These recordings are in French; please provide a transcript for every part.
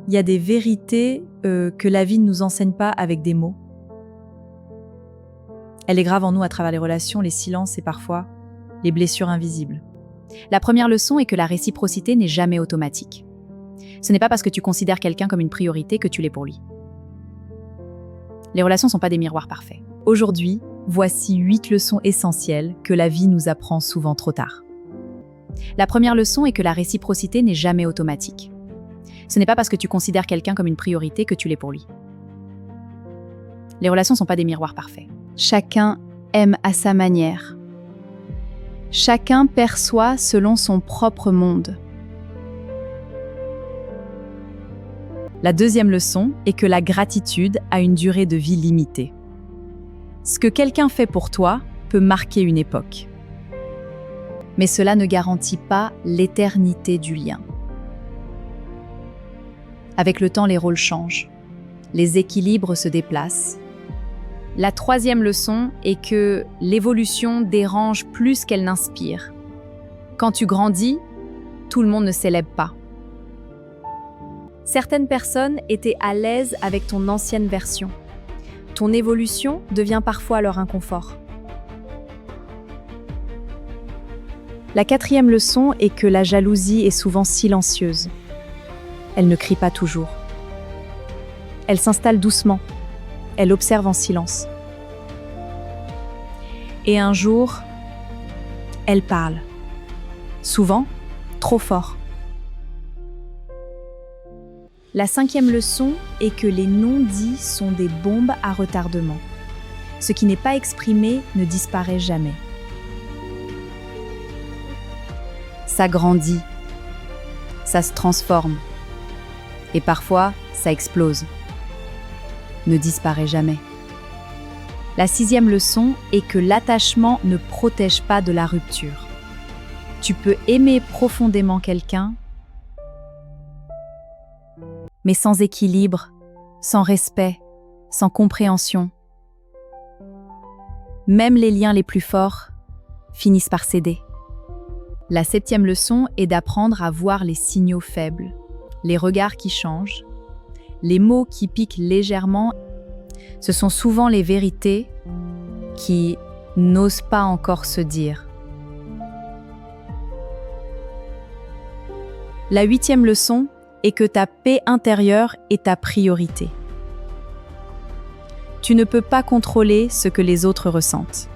il y a des vérités que la vie ne nous enseigne pas avec des mots. Elle est grave en nous à travers les relations, les silences et parfois les blessures invisibles. La première leçon est que la réciprocité n'est jamais automatique. Ce n'est pas parce que tu considères quelqu'un comme une priorité que tu l'es pour lui. Les relations ne sont pas des miroirs parfaits. Aujourd'hui, voici 8 leçons essentielles que la vie nous apprend souvent trop tard. La première leçon est que la réciprocité n'est jamais automatique. Ce n'est pas parce que tu considères quelqu'un comme une priorité que tu l'es pour lui. Les relations ne sont pas des miroirs parfaits. Chacun aime à sa manière. Chacun perçoit selon son propre monde. La deuxième leçon est que la gratitude a une durée de vie limitée. Ce que quelqu'un fait pour toi peut marquer une époque. Mais cela ne garantit pas l'éternité du lien. Avec le temps, les rôles changent. Les équilibres se déplacent. La troisième leçon est que l'évolution dérange plus qu'elle n'inspire. Quand tu grandis, tout le monde ne célèbre pas. Certaines personnes étaient à l'aise avec ton ancienne version. Ton évolution devient parfois leur inconfort. La quatrième leçon est que la jalousie est souvent silencieuse. Elle ne crie pas toujours. Elle s'installe doucement. Elle observe en silence. Et un jour, elle parle. Souvent, trop fort. La cinquième leçon est que les non-dits sont des bombes à retardement. Ce qui n'est pas exprimé ne disparaît jamais. Ça grandit, ça se transforme, et parfois ça explose. Ne disparaît jamais. La sixième leçon est que l'attachement ne protège pas de la rupture. Tu peux aimer profondément quelqu'un, mais sans équilibre, sans respect, sans compréhension. Même les liens les plus forts finissent par céder. La septième leçon est d'apprendre à voir les signaux faibles, les regards qui changent, les mots qui piquent légèrement. Ce sont souvent les vérités qui n'osent pas encore se dire. La huitième leçon est que ta paix intérieure est ta priorité. Tu ne peux pas contrôler ce que les autres ressentent,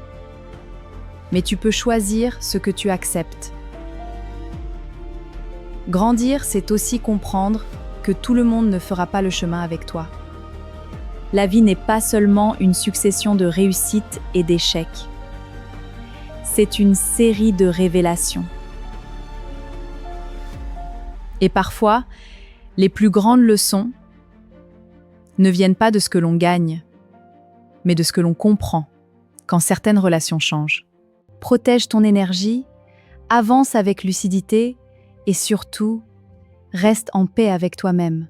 mais tu peux choisir ce que tu acceptes. Grandir, c'est aussi comprendre que tout le monde ne fera pas le chemin avec toi. La vie n'est pas seulement une succession de réussites et d'échecs. C'est une série de révélations. Et parfois, les plus grandes leçons ne viennent pas de ce que l'on gagne, mais de ce que l'on comprend quand certaines relations changent. Protège ton énergie, avance avec lucidité et surtout, reste en paix avec toi-même.